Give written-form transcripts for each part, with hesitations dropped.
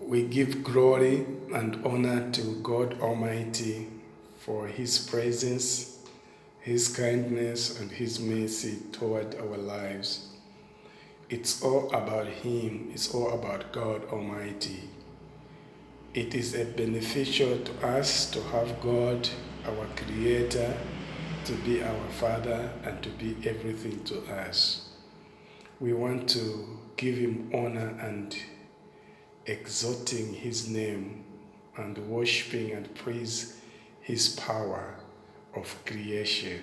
We give glory and honor to God Almighty for His presence, His kindness, and His mercy toward our lives. It's all about Him, it's all about God Almighty. It is a beneficial to us to have God, our Creator, to be our Father and to be everything to us. We want to give Him honor and exalting His name and worshiping and praise His power of creation.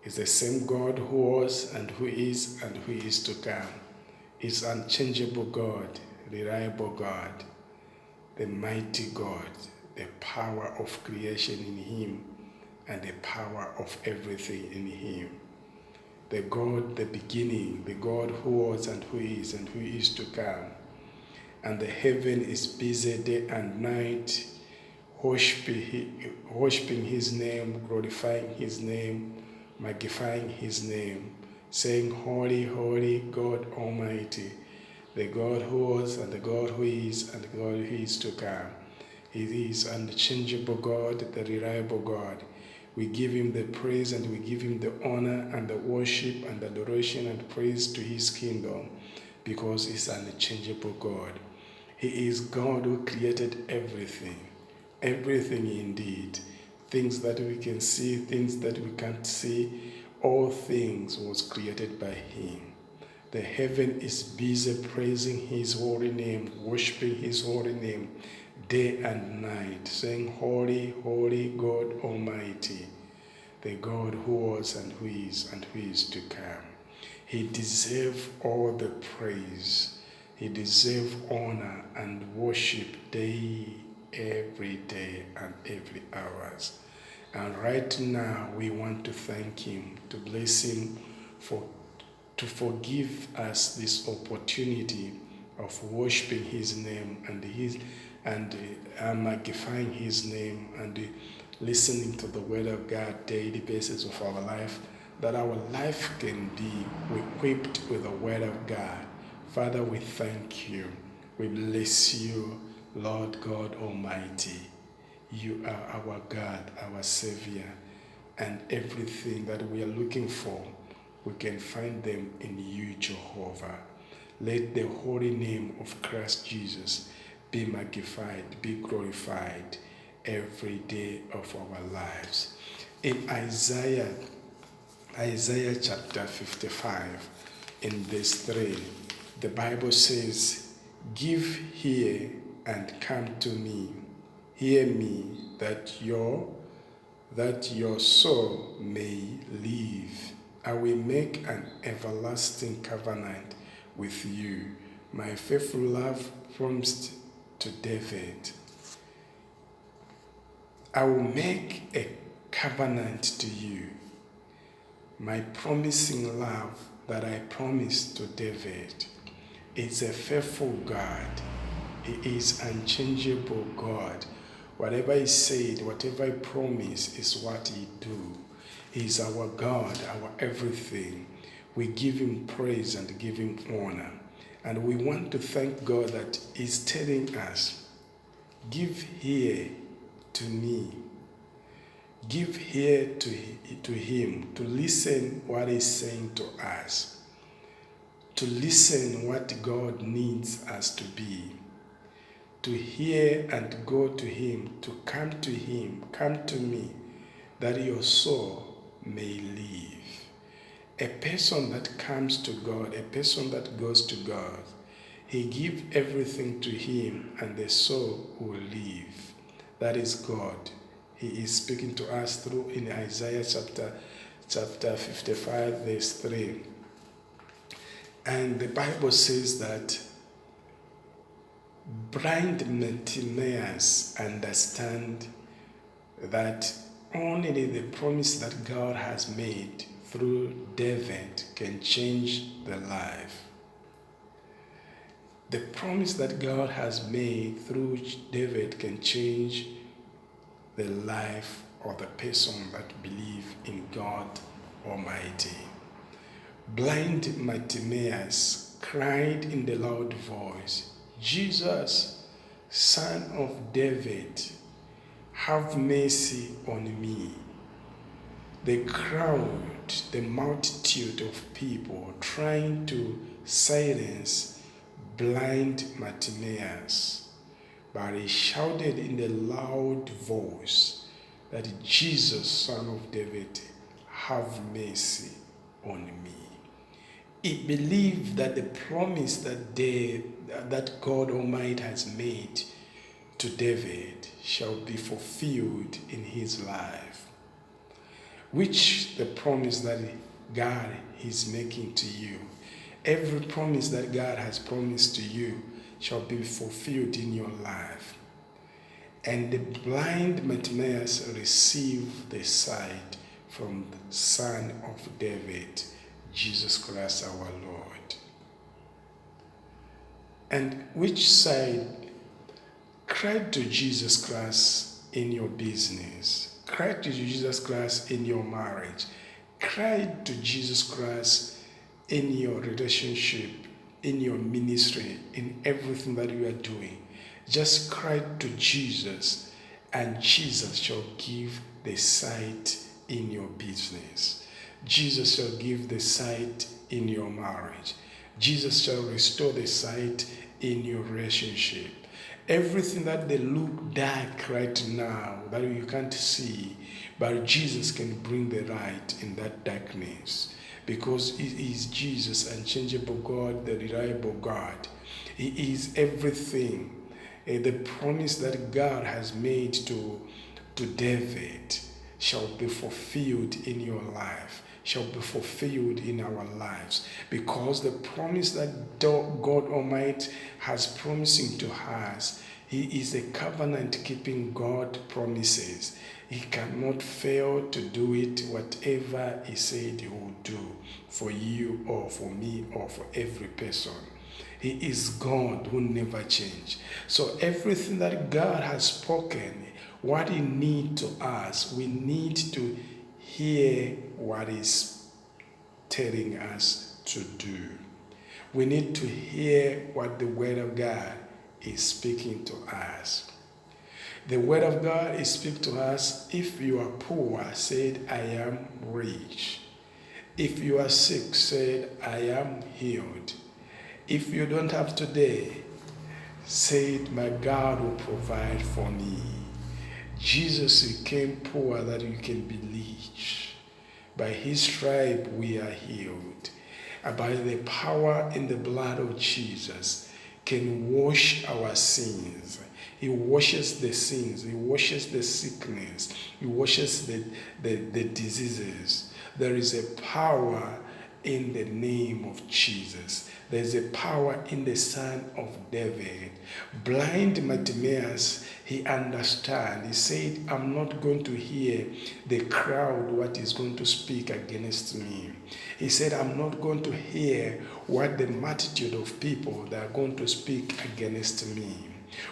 It's the same God who was and who is to come. It's unchangeable God, reliable God, the mighty God, the power of creation in Him and the power of everything in Him. The God, the beginning, the God who was and who is to come. And the heaven is busy day and night, worshiping His name, glorifying His name, magnifying His name, saying, Holy, holy God Almighty, the God who was and the God who is and the God who is to come. He is unchangeable God, the reliable God. We give Him the praise and we give Him the honor and the worship and adoration and praise to His kingdom because He's an unchangeable God. He is God who created everything indeed. Things that we can see, things that we can't see, all things was created by Him. The heaven is busy praising His holy name, worshiping His holy name day and night, saying, Holy, holy God Almighty, the God who was and who is to come. He deserves all the praise. He deserves honor and worship every day and every hours. And right now we want to thank Him, to bless Him to forgive us this opportunity of worshiping His name and magnifying His name and listening to the Word of God daily basis of our life, that our life can be equipped with the Word of God. Father, we thank You. We bless You, Lord God Almighty. You are our God, our Savior, and everything that we are looking for, we can find them in You, Jehovah. Let the holy name of Christ Jesus be magnified, be glorified every day of our lives. In Isaiah chapter 55, in verse 3, the Bible says, Give ear and come to me. Hear me, that your soul may live. I will make an everlasting covenant with you. My faithful love promised to David. I will make a covenant to you. My promising love that I promised to David is a faithful God. He is unchangeable God. Whatever He said, whatever He promised is what He do. He is our God, our everything. We give Him praise and give Him honor. And we want to thank God that He's telling us, give ear to me. Give ear to Him, to listen what He's saying to us, to listen what God needs us to be, to hear and go to Him, to come to Him, come to me, that your soul may live. A person that comes to God, a person that goes to God, He gives everything to Him and the soul will live. That is God. He is speaking to us through in Isaiah chapter 55 verse 3. And the Bible says that blind Bartimaeus understand that only the promise that God has made through David can change the life. The promise that God has made through David can change the life of the person that believes in God Almighty. Blind Bartimaeus cried in the loud voice, Jesus, Son of David, have mercy on me. The crowd, the multitude of people trying to silence blind Bartimaeus, but he shouted in a loud voice that Jesus, Son of David, have mercy on me. He believed that the promise that God Almighty has made to David shall be fulfilled in his life, which the promise that God is making to you. Every promise that God has promised to you shall be fulfilled in your life. And the blind Bartimaeus received the sight from the Son of David, Jesus Christ our Lord. And which side? Cry to Jesus Christ in your business. Cry to Jesus Christ in your marriage. Cry to Jesus Christ in your relationship, in your ministry, in everything that you are doing. Just cry to Jesus, and Jesus shall give the sight in your business. Jesus shall give the sight in your marriage. Jesus shall restore the sight in your relationship. Everything that they look dark right now, that you can't see, but Jesus can bring the light in that darkness, because He is Jesus, unchangeable God, the reliable God. He is everything. The promise that God has made to David shall be fulfilled in your life, shall be fulfilled in our lives, because the promise that God Almighty has promising to us, He is a covenant-keeping God promises. He cannot fail to do it, whatever He said He will do for you or for me or for every person. He is God who never changes. So everything that God has spoken, what He needs to us, we need to hear what He's telling us to do. We need to hear what the Word of God is speaking to us. The Word of God is speaking to us. If you are poor, said, I am rich. If you are sick, said, I am healed. If you don't have today, said, my God will provide for me. Jesus became poor that you can be rich. By His stripe we are healed. And by the power in the blood of Jesus can wash our sins. He washes the sins. He washes the sickness. He washes the diseases. There is a power in the name of Jesus. There is a power in the Son of David. Blind Bartimaeus, he understand. He said, I'm not going to hear the crowd what is going to speak against me. He said, I'm not going to hear what the multitude of people that are going to speak against me.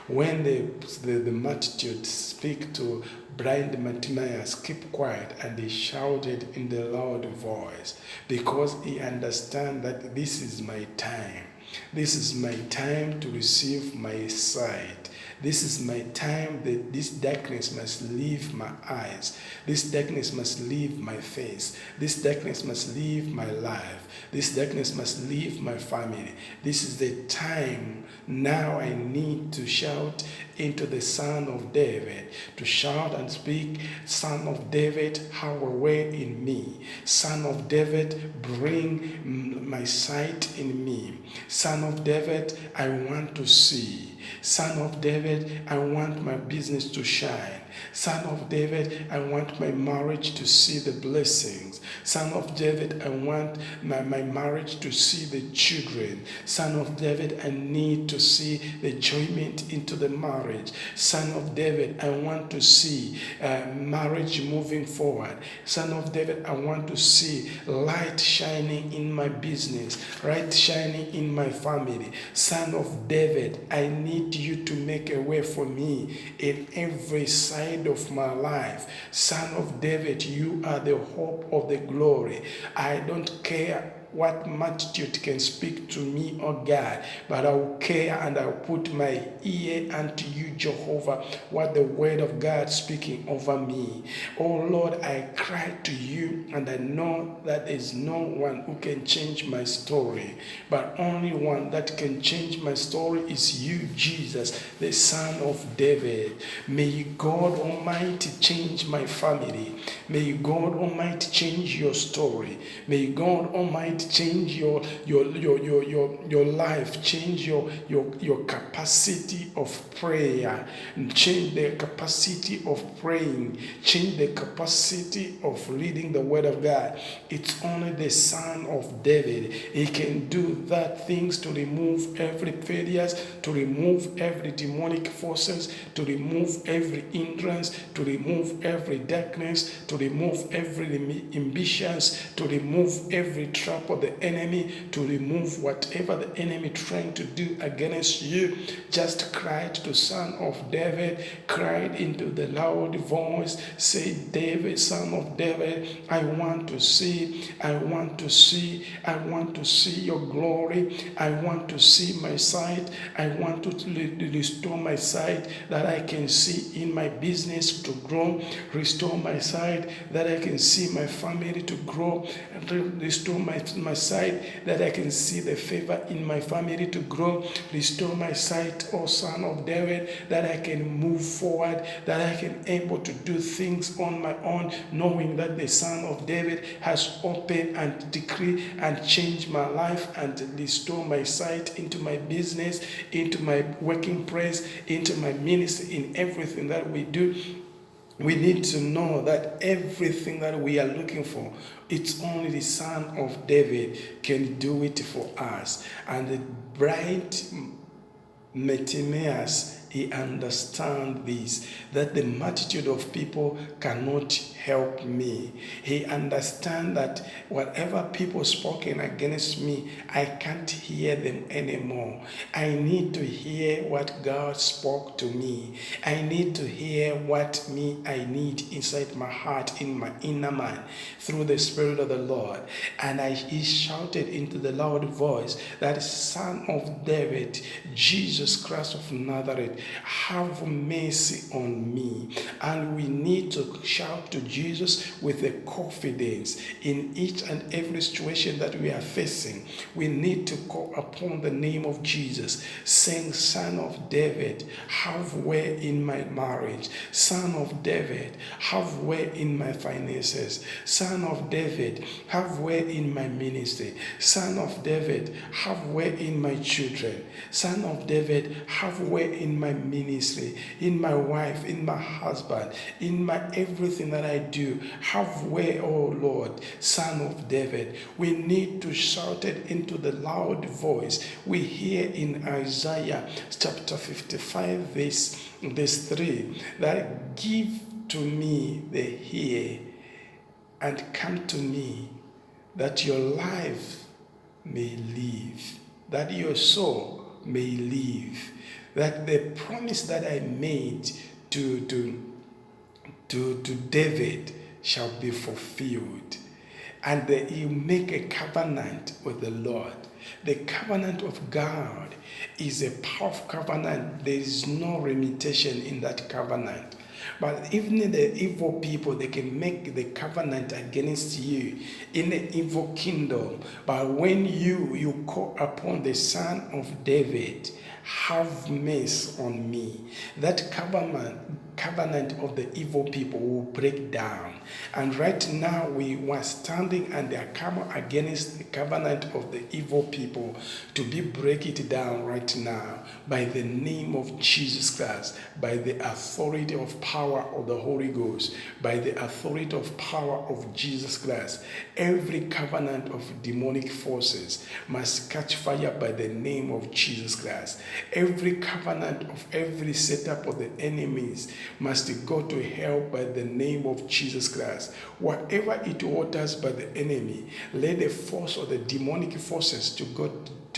When the multitude speak to blind Bartimaeus, keep quiet, and he shouted in the loud voice, because he understand that this is my time. This is my time to receive my sight. This is my time that this darkness must leave my eyes. This darkness must leave my face. This darkness must leave my life. This darkness must leave my family. This is the time. Now I need to shout into the Son of David, to shout and speak, Son of David, have a way in me. Son of David, bring my sight in me. Son of David, I want to see. Son of David, I want my business to shine. Son of David, I want my marriage to see the blessings. Son of David, I want my marriage to see the children. Son of David, I need to see the enjoyment into the marriage. Son of David, I want to see marriage moving forward. Son of David, I want to see light shining in my business, light shining in my family. Son of David, I need you to make a way for me in every side of my life. Son of David, you are the hope of the glory. I don't care what multitude can speak to me, oh God, but I will care and I will put my ear unto you, Jehovah, what the word of God speaking over me. Oh Lord, I cry to you, and I know that there is no one who can change my story, but only one that can change my story is you, Jesus, the Son of David. May God Almighty change my family. May God Almighty change your story. May God Almighty change your life, change your capacity of prayer, change the capacity of praying, change the capacity of reading the Word of God. It's only the Son of David. He can do that things to remove every failures, to remove every demonic forces, to remove every hindrance, to remove every darkness, to remove every ambitions, to remove every trap of the enemy, to remove whatever the enemy trying to do against you. Just cry to the Son of David, cried into the loud voice, say, David, Son of David, I want to see, I want to see, I want to see your glory, I want to see my sight, I want to restore my sight that I can see in my business to grow, restore my sight that I can see my family to grow, and restore my sight that I can see the favor in my family to grow, restore my sight, O Son of David, that I can move forward, that I can able to do things on my own, knowing that the Son of David has opened and decreed and changed my life and restore my sight into my business, into my working place, into my ministry, in everything that we do. We need to know that everything that we are looking for, it's only the Son of David can do it for us. And the bright Bartimaeus, he understands this, that the multitude of people cannot help me. He understands that whatever people spoken against me, I can't hear them anymore. I need to hear what God spoke to me. I need to hear what I need inside my heart, in my inner man, through the Spirit of the Lord. And he shouted into the loud voice, that Son of David, Jesus Christ of Nazareth, have mercy on me. And we need to shout to Jesus with a confidence in each and every situation that we are facing. We need to call upon the name of Jesus, saying, Son of David, have way in my marriage. Son of David, have way in my finances. Son of David, have way in my ministry. Son of David, have way in my children. Son of David, have way in my ministry, in my wife, in my husband, in my everything that I do. Have way, oh Lord, Son of David. We need to shout it into the loud voice. We hear in Isaiah chapter 55, verse 3, that give to me the ear and come to me, that your life may live, that your soul may live, that the promise that I made to David shall be fulfilled. And that you make a covenant with the Lord. The covenant of God is a powerful covenant. There is no limitation in that covenant. But even the evil people, they can make the covenant against you in the evil kingdom. But when you call upon the Son of David, have mercy on me, that covenant of the evil people will break down. And right now we were standing and they are coming against the covenant of the evil people to break it down right now by the name of Jesus Christ, by the authority of power of the Holy Ghost, by the authority of power of Jesus Christ. Every covenant of demonic forces must catch fire by the name of Jesus Christ. Every covenant of every setup of the enemies must go to hell by the name of Jesus Christ. Whatever it orders by the enemy, let the force of the demonic forces to go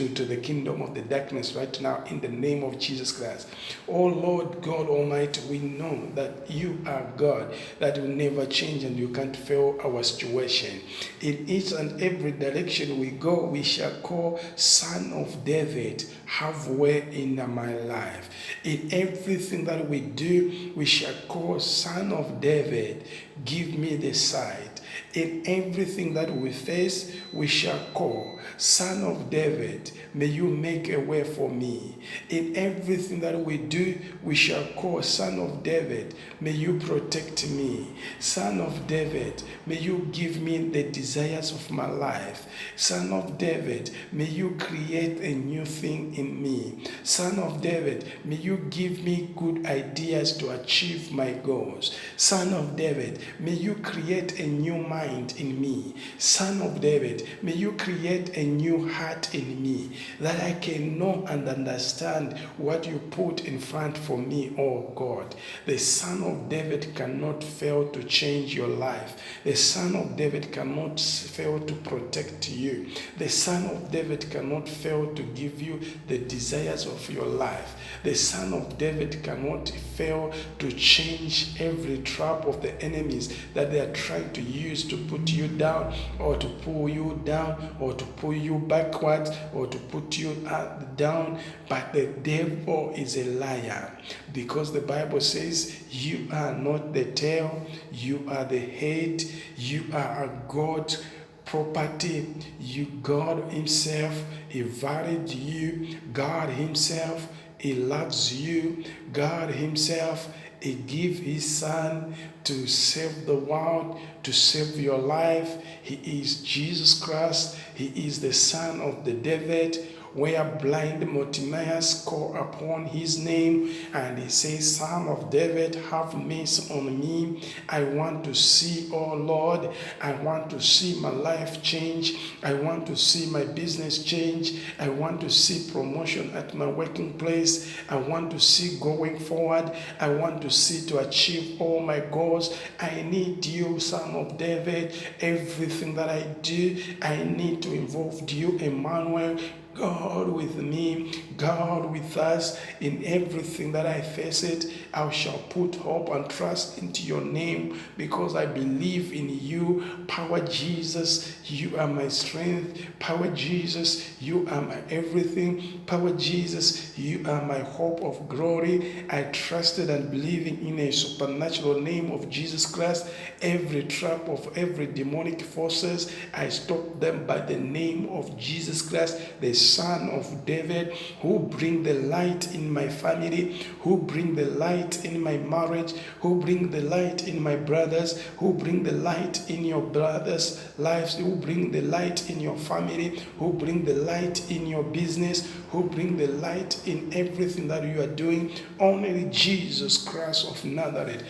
to the kingdom of the darkness right now in the name of Jesus Christ. Oh Lord God Almighty, we know that you are God, that will never change and you can't fail our situation. In each and every direction we go, we shall call Son of David, have way in my life. In everything that we do, we shall call Son of David, give me the sight. In everything that we face, we shall call Son of David, may you make a way for me. In everything that we do, we shall call Son of David, may you protect me. Son of David, may you give me the desires of my life. Son of David, may you create a new thing in me. Son of David, may you give me good ideas to achieve my goals. Son of David, may you create a new mind in me. Son of David, may you create a new heart in me, that I can know and understand what you put in front for me, oh God. The Son of David cannot fail to change your life. The Son of David cannot fail to protect you. The Son of David cannot fail to give you the desires of your life. The Son of David cannot fail to change every trap of the enemies that they are trying to use to put you down, or to pull you down, or to pull you backwards, or to put you down. But the devil is a liar, because the Bible says you are not the tail, you are the head, you are a God property. You, God himself, he valued you. God himself, he loves you. God himself, he gave his son to save the world, to save your life. He is Jesus Christ. He is the Son of the David, where blind Bartimaeus called upon his name and he says, Son of David, have mercy on me. I want to see, oh Lord, I want to see my life change. I want to see my business change. I want to see promotion at my working place. I want to see going forward. I want to see to achieve all my goals. I need you, Son of David. Everything that I do, I need to involve you, Emmanuel. God with me, God with us. In everything that I face it, I shall put hope and trust into your name, because I believe in you. Power Jesus, you are my strength. Power Jesus, you are my everything. Power Jesus, you are my hope of glory. I trusted and believing in a supernatural name of Jesus Christ. Every trap of every demonic forces, I stop them by the name of Jesus Christ, the Son of David, who bring the light in my family, who bring the light in my marriage, who bring the light in my brothers, who bring the light in your brothers' lives, who bring the light in your family, who bring the light in your business, who bring the light in everything that you are doing. Only Jesus Christ of Nazareth.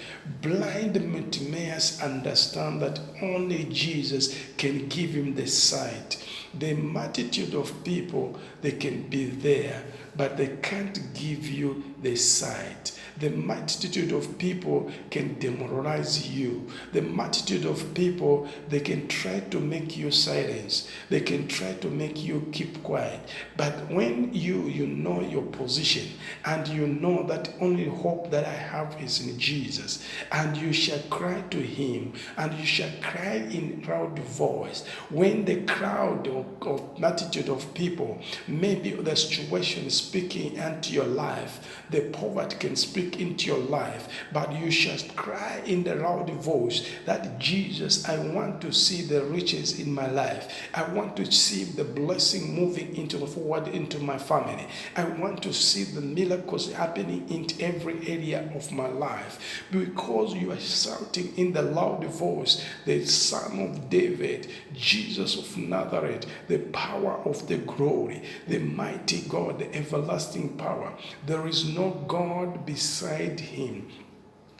Blind Bartimaeus understand that only Jesus can give him the sight. The multitude of people, they can be there, but they can't give you the sight. The multitude of people can demoralize you. The multitude of people, they can try to make you silence. They can try to make you keep quiet. But when you know your position, and you know that only hope that I have is in Jesus, and you shall cry to him, and you shall cry in loud voice. When the crowd of multitude of people, maybe the situation is speaking into your life, the poverty can speak into your life, but you shall cry in the loud voice that Jesus, I want to see the riches in my life. I want to see the blessing moving forward into my family. I want to see the miracles happening in every area of my life, because you are shouting in the loud voice, the Son of David, Jesus of Nazareth, the power of the glory, the mighty God, the everlasting power. There is no God beside him.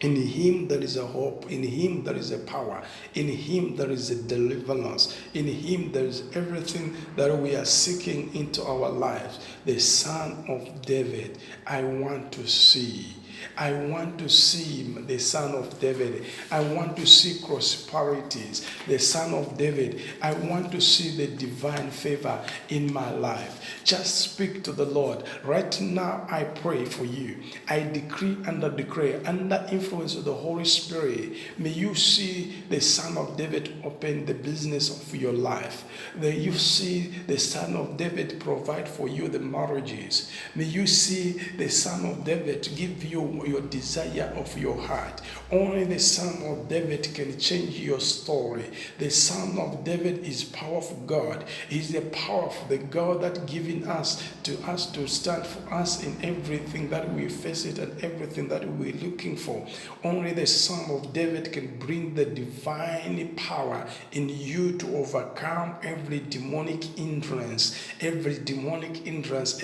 In him there is a hope, in him there is a power, in him there is a deliverance, in him there is everything that we are seeking into our lives. The Son of David, I want to see. I want to see the Son of David. I want to see prosperities. The Son of David. I want to see the divine favor in my life. Just speak to the Lord. Right now, I pray for you. I decree and I declare, under influence of the Holy Spirit, may you see the Son of David open the business of your life. May you see the Son of David provide for you the marriages. May you see the Son of David give you your desire of your heart. Only the Son of David can change your story. The Son of David is powerful God. He is the powerful, the God that given us to stand for us in everything that we face it and everything that we're looking for. Only the Son of David can bring the divine power in you to overcome every demonic hindrance, every demonic hindrance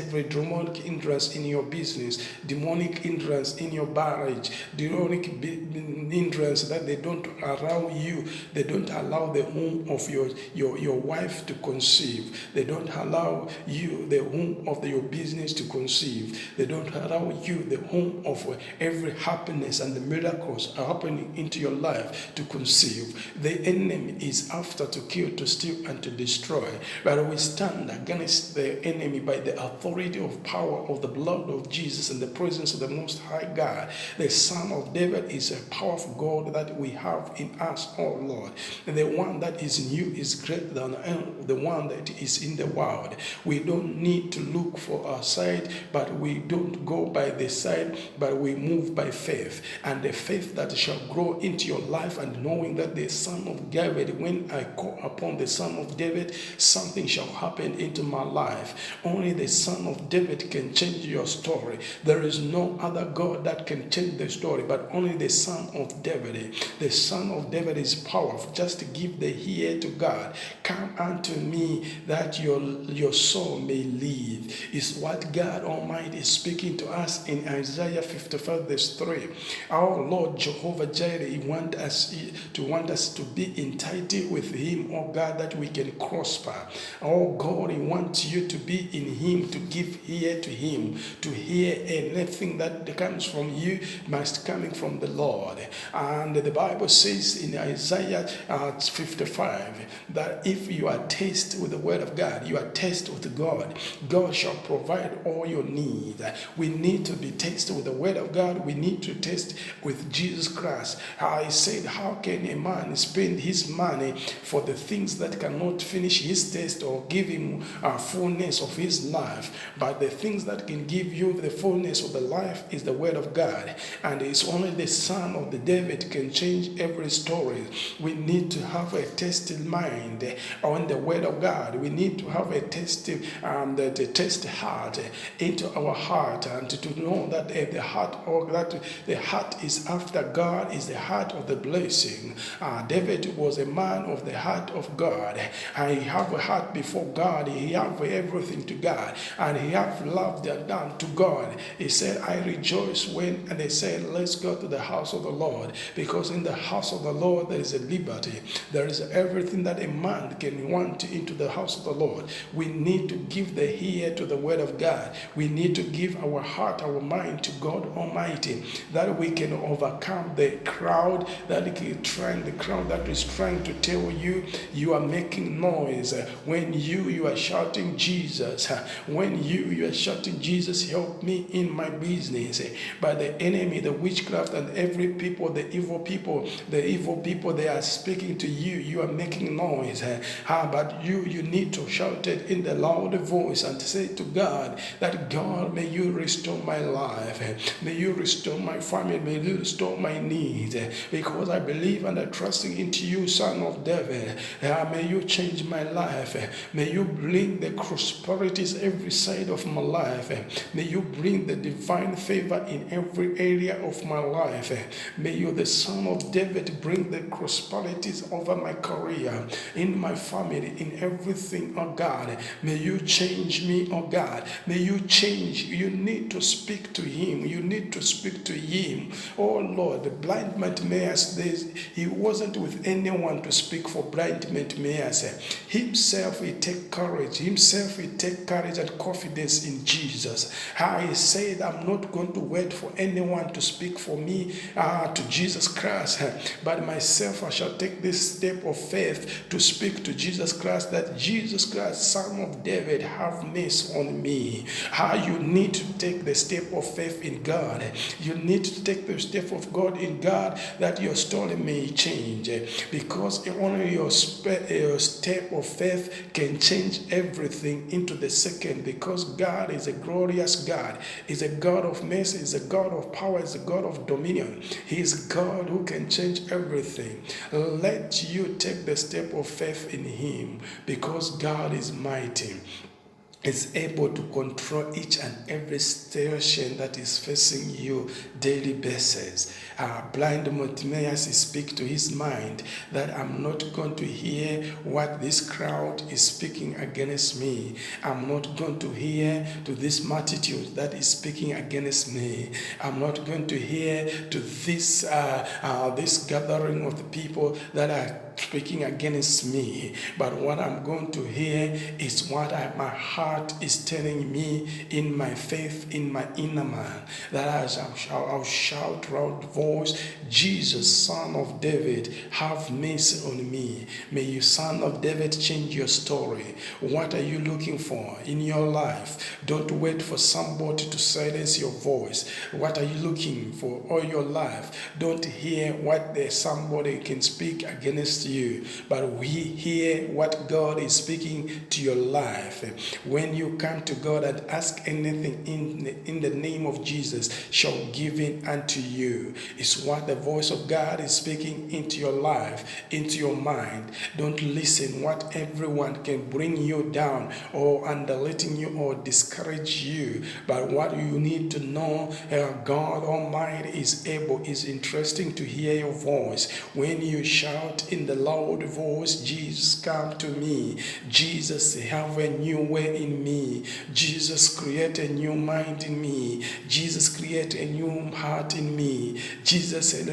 in your business, demonic hindrance in your marriage, demonic hindrance that they don't allow you, they don't allow the womb of your wife to conceive, they don't allow you the womb of your business to conceive, they don't allow you the womb of every happiness and the miracles are happening into your life to conceive. The enemy is after to kill, to steal, and to destroy. But we stand against the enemy by the authority of power of the blood of Jesus and the presence of the Most High God. The Son of David is a powerful God that we have in us, oh Lord. And the one that is in you is greater than the one that is in the world. We don't need to look for our side, but we don't go by the side, but we move by faith. And the faith that shall grow into your life, and knowing that the Son of David, when I call upon the Son of David, something shall happen into my life. Only the Son of David can change your story. There is no other God that can change the story, but only the Son of David. The Son of David is powerful. Just give the ear to God. Come unto me that your soul may live, is what God Almighty is speaking to us in Isaiah 55 verse 3. Our Lord Jehovah Jireh, He wants us to be entitled with Him, oh God, that we can prosper. Oh God, He wants you to be in Him, to give ear to Him, to hear anything that comes from you must coming from the Lord. And the Bible says in Isaiah 55 that if you are tasted with the word of God, you are tasted with God, God shall provide all your needs. We need to be tasted with the word of God. We need to taste with Jesus Christ. I said, how can a man spend his money for the things that cannot finish his taste or give him a fullness of his life? But the things that can give you the fullness of the life is the word of God. And it's only the Son of the David can change every story. We need to have a tasted mind on the word of God. We need to have a tasted heart into our heart, and to know that the heart is after God, is the heart of the blessing. David was a man of the heart of God. He have a heart before God. He have everything to God, and he have loved and done to God. He said, I rejoice when, and they said, let's go to the house of the Lord, because in the house of the Lord there is a liberty. There is everything that a man can want into the house of the Lord. We need to give the ear to the word of God. We need to give our heart, our mind to God Almighty, that we can overcome the crowd that is trying to tell you you are making noise. When you are shouting Jesus, when you are shouting Jesus, help me in my business. But the enemy, the witchcraft, and every people, the evil people, they are speaking to you. You are making noise. But you need to shout it in the loud voice and say to God that, God, may you restore my life. May you restore my family. May you restore my needs. Because I believe and I trust into you, Son of David. May you change my life. May you bring the prosperities every side of my life. May you bring the divine favor in every area of my life. May you, the Son of David, bring the prosperities over my career, in my family, in everything, oh God. May you change me, oh God. May you change. You need to speak to Him. You need to speak to Him. Oh Lord, the blind Bartimaeus, he wasn't with anyone to speak for blind Bartimaeus. Himself, he take courage. Himself, he take courage and confidence in Jesus. He said, I'm not going to wait wait for anyone to speak for me to Jesus Christ, but myself I shall take this step of faith to speak to Jesus Christ, that Jesus Christ, Son of David, have mercy on me. How you need to take the step of faith in God. You need to take the step of God in God, that your story may change, because only your step of faith can change everything into the second, because God is a glorious God. He's a God of mercy. He's a God of power. He's a God of dominion. He is God who can change everything. Let you take the step of faith in Him, because God is mighty. Is able to control each and every situation that is facing you daily basis. Blind Bartimaeus speak to his mind that I'm not going to hear what this crowd is speaking against me. I'm not going to hear to this multitude that is speaking against me. I'm not going to hear to this this gathering of the people that are speaking against me, but what I'm going to hear is what my heart is telling me in my faith, in my inner man, that I'll shout loud voice, Jesus, Son of David, have mercy on me. May you, Son of David, change your story. What are you looking for in your life? Don't wait for somebody to silence your voice. What are you looking for all your life? Don't hear what somebody can speak against you, but we hear what God is speaking to your life. When you come to God and ask anything in the name of Jesus, shall give it unto you. It's what the voice of God is speaking into your life, into your mind. Don't listen what everyone can bring you down or underletting you or discourage you, but what you need to know, God Almighty is able, is interesting to hear your voice. When you shout in the loud voice, Jesus, come to me. Jesus, have a new way in me. Jesus, create a new mind in me. Jesus, create a new heart in me. Jesus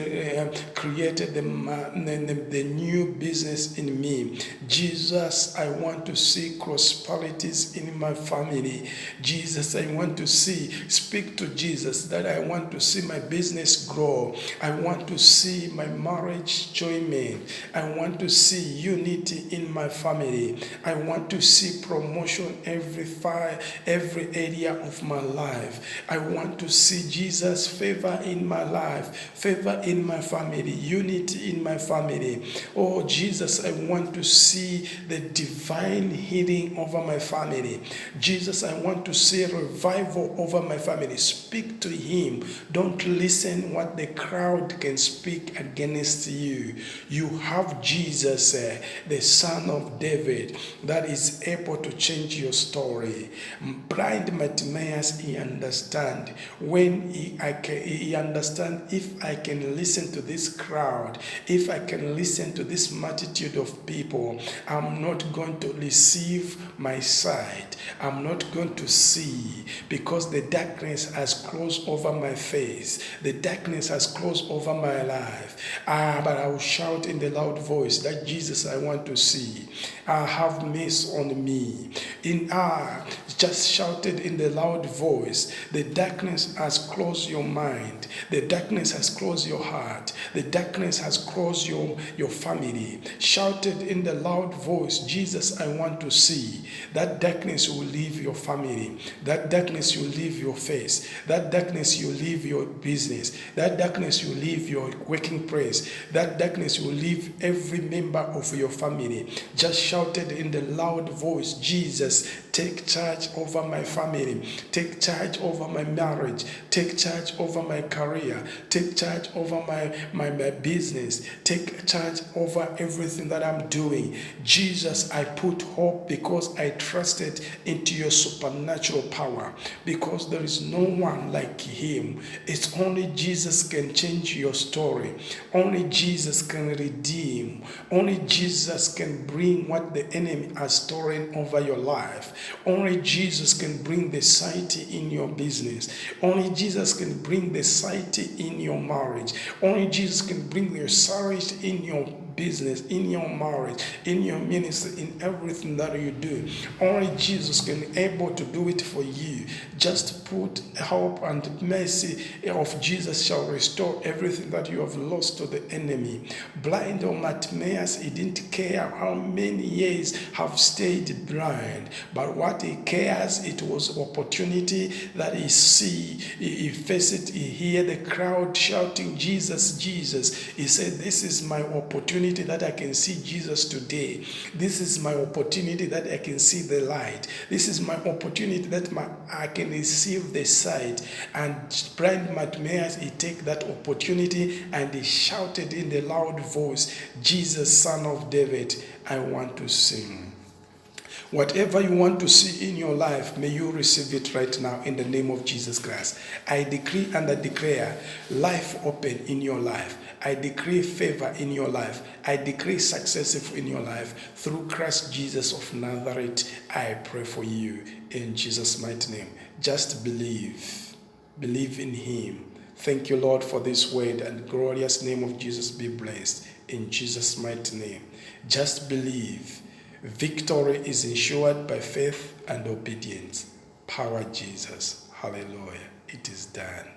created the new business in me. Jesus, I want to see prosperities in my family. Jesus, I want to speak to Jesus, that I want to see my business grow. I want to see my marriage enjoyment. I want to see unity in my family. I want to see promotion every area of my life. I want to see Jesus' favor in my life, favor in my family, unity in my family. Oh Jesus, I want to see the divine healing over my family. Jesus, I want to see revival over my family. Speak to Him. Don't listen what the crowd can speak against you. You have Jesus, the Son of David, that is able to change your story. Blind Bartimaeus, he understand when he understand, if I can listen to this crowd, if I can listen to this multitude of people, I'm not going to receive my sight. I'm not going to see, because the darkness has closed over my face. The darkness has closed over my life. But I will shout in the loud voice that Jesus, I want to see. Have mercy on me. Just shouted in the loud voice. The darkness has closed your mind. The darkness has closed your heart. The darkness has closed your family. Shouted in the loud voice, Jesus, I want to see. That darkness will leave your family. That darkness will leave your face. That darkness will leave your business. That darkness will leave your working place. That darkness will leave every member of your family. Just shouted in the loud voice, Jesus, take charge over my family. Take charge over my marriage. Take charge over my career. Take charge over my business. Take charge over everything that I'm doing. Jesus, I put hope because I trusted into your supernatural power, because there is no one like Him. It's only Jesus can change your story. Only Jesus can redeem. Only Jesus can bring what the enemy has stolen over your life. Only Jesus can bring the sight in your business. Only Jesus can bring the sight in your marriage. Only Jesus can bring the sight in your business, in your marriage, in your ministry, in everything that you do. Only Jesus can be able to do it for you. Just put hope and mercy of Jesus shall restore everything that you have lost to the enemy. Blind Bartimaeus, he didn't care how many years have stayed blind, but what he cares, it was opportunity that he see. He faced it, he heard the crowd shouting, Jesus, Jesus. He said, this is my opportunity that I can see Jesus today. This is my opportunity that I can see the light. This is my opportunity that I can receive the sight. And blind Bartimaeus, he take that opportunity and he shouted in the loud voice, Jesus, Son of David, I want to sing. Whatever you want to see in your life, may you receive it right now in the name of Jesus Christ. I decree and I declare life open in your life. I decree favor in your life. I decree success in your life. Through Christ Jesus of Nazareth, I pray for you in Jesus' mighty name. Just believe. Believe in him. Thank you, Lord, for this word, and glorious name of Jesus be blessed. In Jesus' mighty name. Just believe. Victory is ensured by faith and obedience. Power Jesus. Hallelujah. It is done.